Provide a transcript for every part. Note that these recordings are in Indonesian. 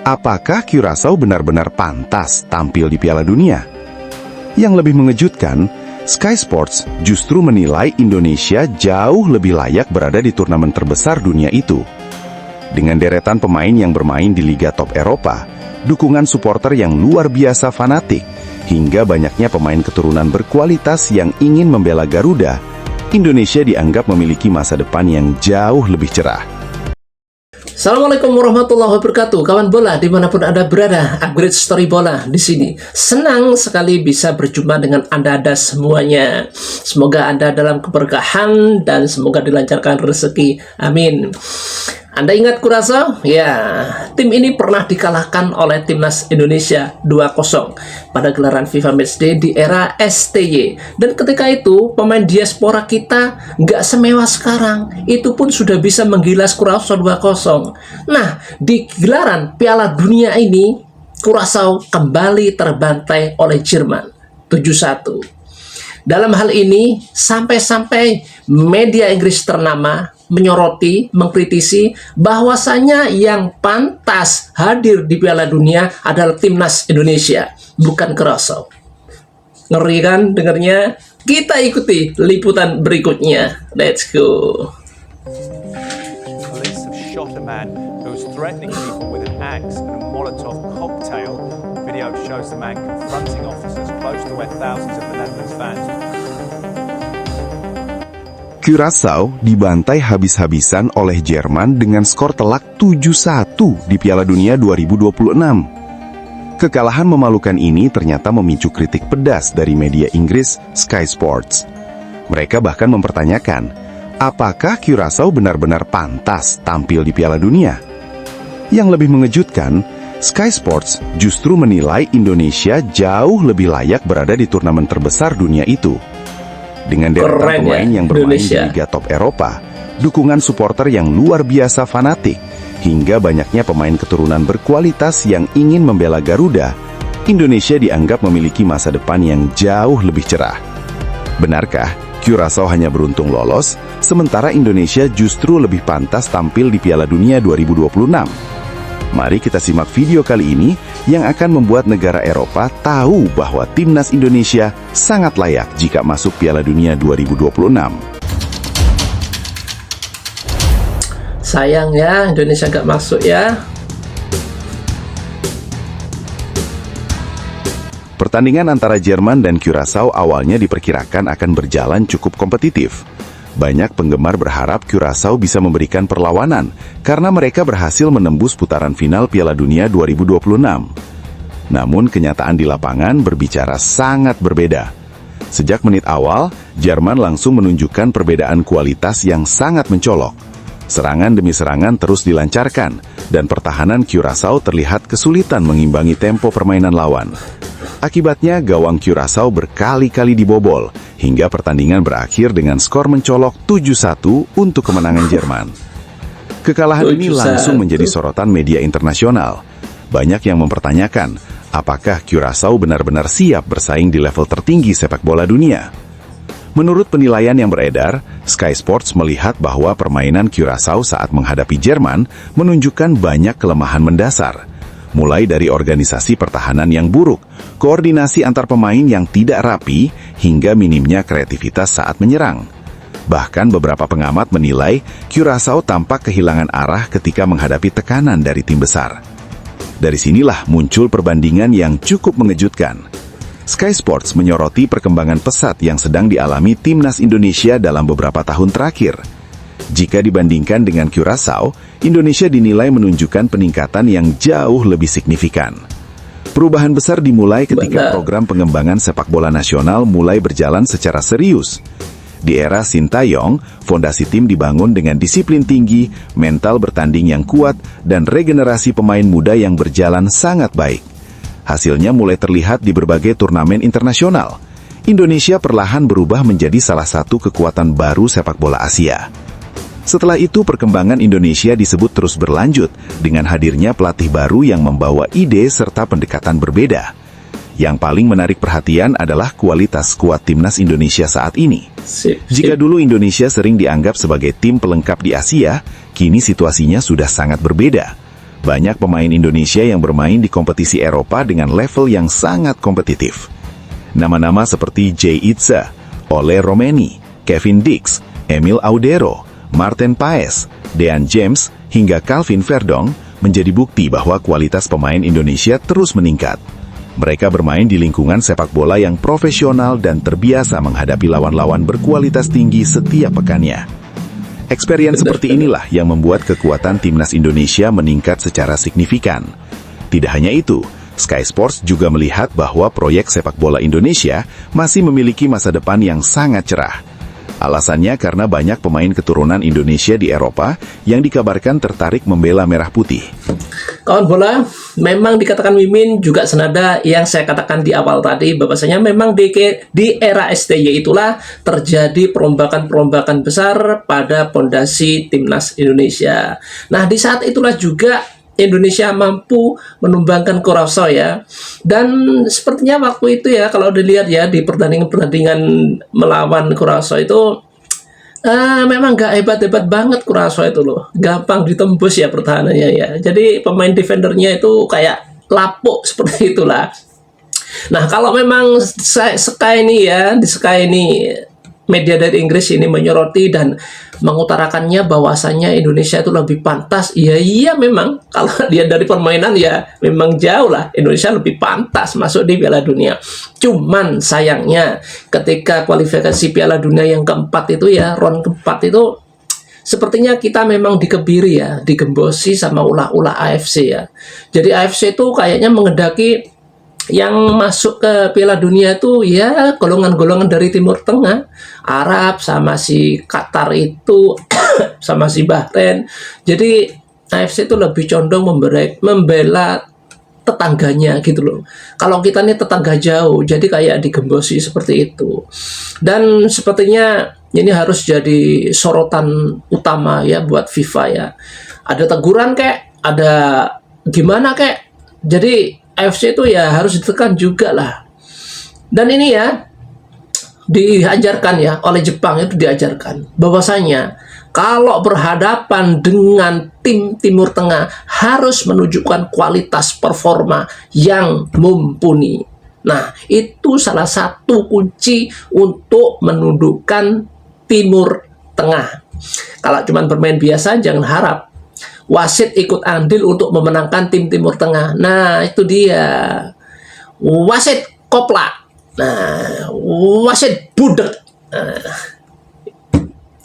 Apakah Curaçao benar-benar pantas tampil di Piala Dunia? Yang lebih mengejutkan, Sky Sports justru menilai Indonesia jauh lebih layak berada di turnamen terbesar dunia itu. Dengan deretan pemain yang bermain di liga top Eropa, dukungan supporter yang luar biasa fanatik, hingga banyaknya pemain keturunan berkualitas yang ingin membela Garuda, Indonesia dianggap memiliki masa depan yang jauh lebih cerah. Assalamualaikum warahmatullahi wabarakatuh, kawan bola dimanapun Anda berada. Upgrade Story Bola di sini. Senang sekali bisa berjumpa dengan Anda semuanya. Semoga Anda dalam keberkahan dan semoga dilancarkan rezeki. Amin. Anda ingat Curaçao? Ya, tim ini pernah dikalahkan oleh Timnas Indonesia 2-0 pada gelaran FIFA Matchday di era STY. Dan ketika itu, pemain diaspora kita nggak semewah sekarang. Itu pun sudah bisa menggilas Curaçao 2-0. Nah, di gelaran Piala Dunia ini, Curaçao kembali terbantai oleh Jerman 7-1. Dalam hal ini, sampai-sampai media Inggris ternama menyoroti, mengkritisi bahwasanya yang pantas hadir di Piala Dunia adalah Timnas Indonesia, bukan Curaçao. Ngeri kan dengarnya? Kita ikuti liputan berikutnya. Let's go. Police have shot a man who was threatening people with an axe and a Molotov cocktail. Video shows the man confronting officers close to where thousands of the Netherlands fans. Curaçao dibantai habis-habisan oleh Jerman dengan skor telak 7-1 di Piala Dunia 2026. Kekalahan memalukan ini ternyata memicu kritik pedas dari media Inggris Sky Sports. Mereka bahkan mempertanyakan, apakah Curaçao benar-benar pantas tampil di Piala Dunia? Yang lebih mengejutkan, Sky Sports justru menilai Indonesia jauh lebih layak berada di turnamen terbesar dunia itu. Dengan deretan pemain yang bermain di liga top Eropa, dukungan supporter yang luar biasa fanatik, hingga banyaknya pemain keturunan berkualitas yang ingin membela Garuda, Indonesia dianggap memiliki masa depan yang jauh lebih cerah. Benarkah Curaçao hanya beruntung lolos, sementara Indonesia justru lebih pantas tampil di Piala Dunia 2026? Mari kita simak video kali ini yang akan membuat negara Eropa tahu bahwa Timnas Indonesia sangat layak jika masuk Piala Dunia 2026. Sayang ya, Indonesia nggak masuk ya. Pertandingan antara Jerman dan Curaçao awalnya diperkirakan akan berjalan cukup kompetitif. Banyak penggemar berharap Curaçao bisa memberikan perlawanan karena mereka berhasil menembus putaran final Piala Dunia 2026. Namun kenyataan di lapangan berbicara sangat berbeda. Sejak menit awal, Jerman langsung menunjukkan perbedaan kualitas yang sangat mencolok. Serangan demi serangan terus dilancarkan, dan pertahanan Curaçao terlihat kesulitan mengimbangi tempo permainan lawan. Akibatnya, gawang Curaçao berkali-kali dibobol, hingga pertandingan berakhir dengan skor mencolok 7-1 untuk kemenangan Jerman. Kekalahan ini langsung menjadi sorotan media internasional. Banyak yang mempertanyakan, apakah Curaçao benar-benar siap bersaing di level tertinggi sepak bola dunia? Menurut penilaian yang beredar, Sky Sports melihat bahwa permainan Curaçao saat menghadapi Jerman menunjukkan banyak kelemahan mendasar. Mulai dari organisasi pertahanan yang buruk, koordinasi antar pemain yang tidak rapi, hingga minimnya kreativitas saat menyerang. Bahkan beberapa pengamat menilai Curaçao tampak kehilangan arah ketika menghadapi tekanan dari tim besar. Dari sinilah muncul perbandingan yang cukup mengejutkan. Sky Sports menyoroti perkembangan pesat yang sedang dialami Timnas Indonesia dalam beberapa tahun terakhir. Jika dibandingkan dengan Curaçao, Indonesia dinilai menunjukkan peningkatan yang jauh lebih signifikan. Perubahan besar dimulai ketika program pengembangan sepak bola nasional mulai berjalan secara serius. Di era Sintayong, fondasi tim dibangun dengan disiplin tinggi, mental bertanding yang kuat, dan regenerasi pemain muda yang berjalan sangat baik. Hasilnya mulai terlihat di berbagai turnamen internasional. Indonesia perlahan berubah menjadi salah satu kekuatan baru sepak bola Asia. Setelah itu perkembangan Indonesia disebut terus berlanjut dengan hadirnya pelatih baru yang membawa ide serta pendekatan berbeda. Yang paling menarik perhatian adalah kualitas skuad Timnas Indonesia saat ini. Jika dulu Indonesia sering dianggap sebagai tim pelengkap di Asia, kini situasinya sudah sangat berbeda. Banyak pemain Indonesia yang bermain di kompetisi Eropa dengan level yang sangat kompetitif. Nama-nama seperti Jay Itza, Ole Romeni, Kevin Dix, Emil Audero, Martin Paes, Dean James, hingga Calvin Verdong menjadi bukti bahwa kualitas pemain Indonesia terus meningkat. Mereka bermain di lingkungan sepak bola yang profesional dan terbiasa menghadapi lawan-lawan berkualitas tinggi setiap pekannya. Experience seperti inilah yang membuat kekuatan timnas Indonesia meningkat secara signifikan. Tidak hanya itu, Sky Sports juga melihat bahwa proyek sepak bola Indonesia masih memiliki masa depan yang sangat cerah. Alasannya karena banyak pemain keturunan Indonesia di Eropa yang dikabarkan tertarik membela merah putih. Kawan bola, memang dikatakan Mimin juga senada yang saya katakan di awal tadi, bahwasanya memang di era STY itulah terjadi perombakan-perombakan besar pada pondasi timnas Indonesia. Nah, di saat itulah juga Indonesia mampu menumbangkan Curaçao ya. Dan sepertinya waktu itu ya, kalau dilihat ya di pertandingan-pertandingan melawan Curaçao itu memang gak hebat-hebat banget Curaçao itu loh. Gampang ditembus ya pertahanannya ya. Jadi pemain defendernya itu kayak lapuk seperti itulah. Nah, kalau memang Sky ini ya, di Sky ini media dari Inggris ini menyoroti dan mengutarakannya bahwasannya Indonesia itu lebih pantas. Iya memang kalau dia dari permainan ya memang jauh lah Indonesia lebih pantas masuk di Piala Dunia. Cuman sayangnya ketika kualifikasi Piala Dunia yang keempat itu ya, round keempat itu sepertinya kita memang dikebiri ya, digembosi sama ulah-ulah AFC ya. Jadi AFC itu kayaknya mengendaki yang masuk ke Piala Dunia itu ya golongan-golongan dari Timur Tengah, Arab sama si Qatar itu sama si Bahrain. Jadi AFC itu lebih condong membela tetangganya gitu loh. Kalau kita ini tetangga jauh, jadi kayak digembosi seperti itu. Dan sepertinya ini harus jadi sorotan utama ya buat FIFA ya. Ada teguran kek, ada gimana kek. Jadi AFC itu ya harus ditekan juga lah. Dan ini ya diajarkan ya oleh Jepang, itu diajarkan bahwasanya kalau berhadapan dengan tim Timur Tengah harus menunjukkan kualitas performa yang mumpuni. Nah, itu salah satu kunci untuk menundukkan Timur Tengah. Kalau cuma bermain biasa jangan harap wasit ikut andil untuk memenangkan tim Timur Tengah. Nah, itu dia. Wasit koplak. Nah, wasit budek. Nah,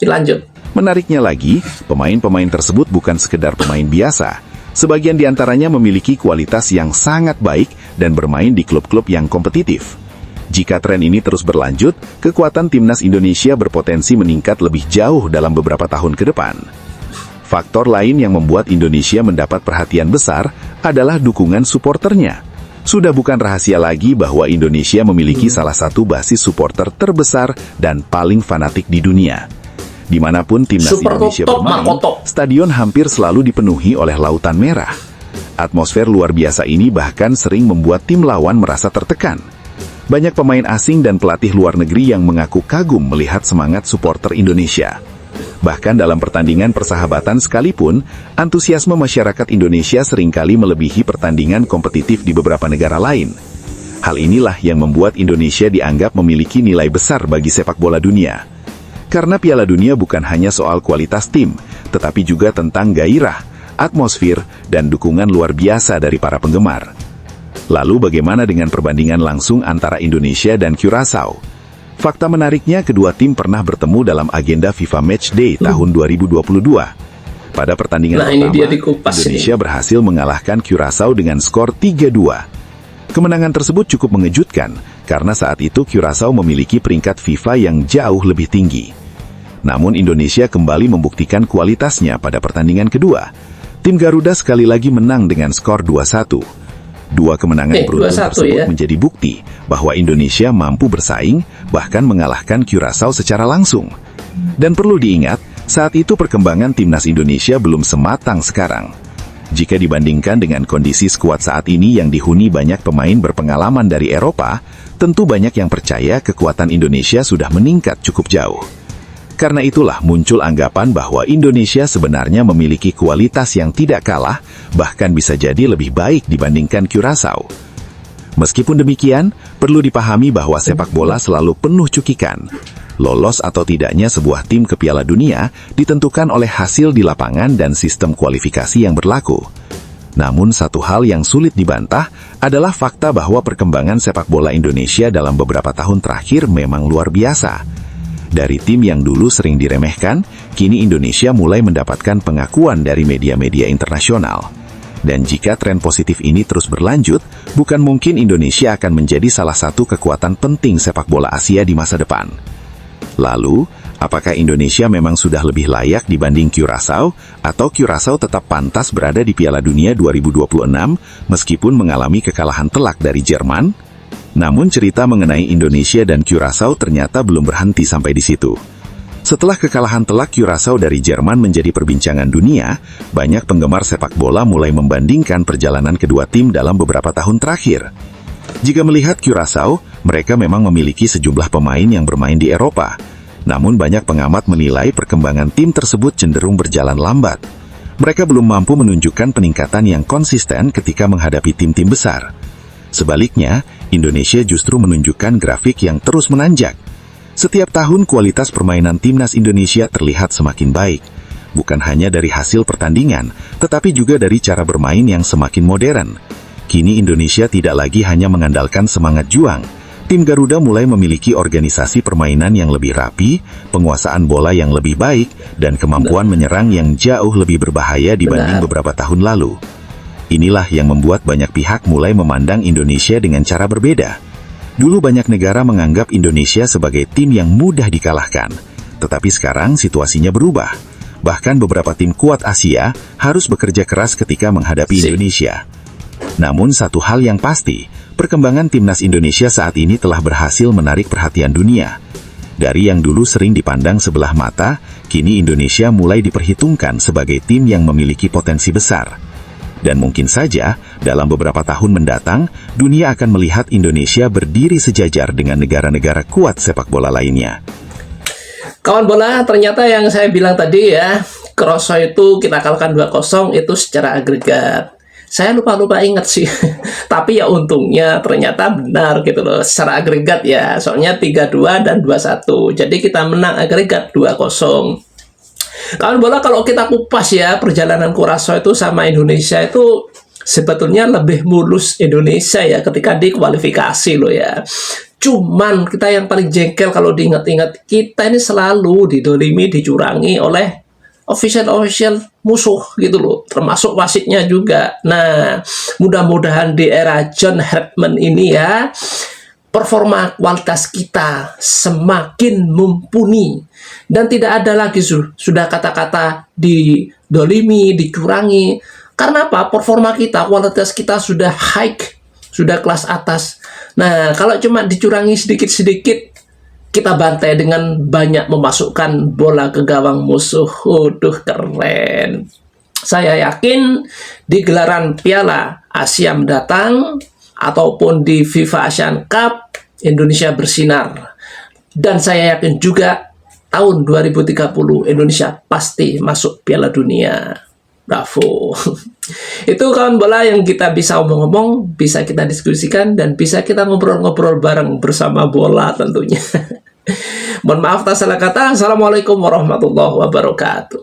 lanjut. Menariknya lagi, pemain-pemain tersebut bukan sekedar pemain biasa. Sebagian diantaranya memiliki kualitas yang sangat baik dan bermain di klub-klub yang kompetitif. Jika tren ini terus berlanjut, kekuatan timnas Indonesia berpotensi meningkat lebih jauh dalam beberapa tahun ke depan. Faktor lain yang membuat Indonesia mendapat perhatian besar adalah dukungan suporternya. Sudah bukan rahasia lagi bahwa Indonesia memiliki salah satu basis suporter terbesar dan paling fanatik di dunia. Dimanapun timnas Indonesia bermain, stadion hampir selalu dipenuhi oleh lautan merah. Atmosfer luar biasa ini bahkan sering membuat tim lawan merasa tertekan. Banyak pemain asing dan pelatih luar negeri yang mengaku kagum melihat semangat suporter Indonesia. Bahkan dalam pertandingan persahabatan sekalipun, antusiasme masyarakat Indonesia seringkali melebihi pertandingan kompetitif di beberapa negara lain. Hal inilah yang membuat Indonesia dianggap memiliki nilai besar bagi sepak bola dunia. Karena Piala Dunia bukan hanya soal kualitas tim, tetapi juga tentang gairah, atmosfer, dan dukungan luar biasa dari para penggemar. Lalu bagaimana dengan perbandingan langsung antara Indonesia dan Curaçao? Fakta menariknya, kedua tim pernah bertemu dalam agenda FIFA Matchday tahun 2022. Pada pertandingan pertama, Indonesia berhasil mengalahkan Curaçao dengan skor 3-2. Kemenangan tersebut cukup mengejutkan, karena saat itu Curaçao memiliki peringkat FIFA yang jauh lebih tinggi. Namun Indonesia kembali membuktikan kualitasnya pada pertandingan kedua. Tim Garuda sekali lagi menang dengan skor 2-1. Dua kemenangan beruntun tersebut menjadi bukti bahwa Indonesia mampu bersaing, bahkan mengalahkan Curaçao secara langsung. Dan perlu diingat, saat itu perkembangan timnas Indonesia belum sematang sekarang. Jika dibandingkan dengan kondisi skuad saat ini yang dihuni banyak pemain berpengalaman dari Eropa, tentu banyak yang percaya kekuatan Indonesia sudah meningkat cukup jauh. Karena itulah muncul anggapan bahwa Indonesia sebenarnya memiliki kualitas yang tidak kalah, bahkan bisa jadi lebih baik dibandingkan Curaçao. Meskipun demikian, perlu dipahami bahwa sepak bola selalu penuh cukikan. Lolos atau tidaknya sebuah tim ke Piala Dunia ditentukan oleh hasil di lapangan dan sistem kualifikasi yang berlaku. Namun satu hal yang sulit dibantah adalah fakta bahwa perkembangan sepak bola Indonesia dalam beberapa tahun terakhir memang luar biasa. Dari tim yang dulu sering diremehkan, kini Indonesia mulai mendapatkan pengakuan dari media-media internasional. Dan jika tren positif ini terus berlanjut, bukan mungkin Indonesia akan menjadi salah satu kekuatan penting sepak bola Asia di masa depan. Lalu, apakah Indonesia memang sudah lebih layak dibanding Curaçao, atau Curaçao tetap pantas berada di Piala Dunia 2026 meskipun mengalami kekalahan telak dari Jerman? Namun cerita mengenai Indonesia dan Curaçao ternyata belum berhenti sampai di situ. Setelah kekalahan telak Curaçao dari Jerman menjadi perbincangan dunia, banyak penggemar sepak bola mulai membandingkan perjalanan kedua tim dalam beberapa tahun terakhir. Jika melihat Curaçao, mereka memang memiliki sejumlah pemain yang bermain di Eropa. Namun banyak pengamat menilai perkembangan tim tersebut cenderung berjalan lambat. Mereka belum mampu menunjukkan peningkatan yang konsisten ketika menghadapi tim-tim besar. Sebaliknya, Indonesia justru menunjukkan grafik yang terus menanjak. Setiap tahun kualitas permainan timnas Indonesia terlihat semakin baik, bukan hanya dari hasil pertandingan, tetapi juga dari cara bermain yang semakin modern. Kini Indonesia tidak lagi hanya mengandalkan semangat juang. Tim Garuda mulai memiliki organisasi permainan yang lebih rapi, penguasaan bola yang lebih baik, dan kemampuan menyerang yang jauh lebih berbahaya dibanding beberapa tahun lalu. Inilah yang membuat banyak pihak mulai memandang Indonesia dengan cara berbeda. Dulu banyak negara menganggap Indonesia sebagai tim yang mudah dikalahkan, tetapi sekarang situasinya berubah. Bahkan beberapa tim kuat Asia harus bekerja keras ketika menghadapi Indonesia. Namun satu hal yang pasti, perkembangan timnas Indonesia saat ini telah berhasil menarik perhatian dunia. Dari yang dulu sering dipandang sebelah mata, kini Indonesia mulai diperhitungkan sebagai tim yang memiliki potensi besar. Dan mungkin saja, dalam beberapa tahun mendatang, dunia akan melihat Indonesia berdiri sejajar dengan negara-negara kuat sepak bola lainnya. Kawan bola, ternyata yang saya bilang tadi ya, Curaçao itu kita kalahkan 2-0 itu secara agregat. Saya lupa ingat sih, tapi ya untungnya ternyata benar gitu loh, secara agregat ya, soalnya 3-2 dan 2-1. Jadi kita menang agregat 2-0. Kawan bola, kalau kita kupas ya, perjalanan Curaçao itu sama Indonesia itu sebetulnya lebih mulus Indonesia ya ketika di kualifikasi loh ya. Cuman kita yang paling jengkel kalau diingat-ingat, kita ini selalu didolimi, dicurangi oleh official musuh gitu loh, termasuk wasitnya juga. Nah, mudah-mudahan di era John Herdman ini ya, performa kualitas kita semakin mumpuni dan tidak ada lagi sudah kata-kata didolimi, dicurangi. Karena apa? Performa kita, kualitas kita sudah high, sudah kelas atas. Nah, kalau cuma dicurangi sedikit-sedikit, kita bantai dengan banyak memasukkan bola ke gawang musuh. Waduh, keren. Saya yakin di gelaran Piala Asia mendatang ataupun di FIFA Asian Cup, Indonesia bersinar. Dan saya yakin juga tahun 2030 Indonesia pasti masuk Piala Dunia. Bravo. Itu kawan bola yang kita bisa omong-omong, bisa kita diskusikan, dan bisa kita ngobrol-ngobrol bareng bersama bola tentunya. Mohon maaf tak salah kata. Assalamualaikum warahmatullahi wabarakatuh.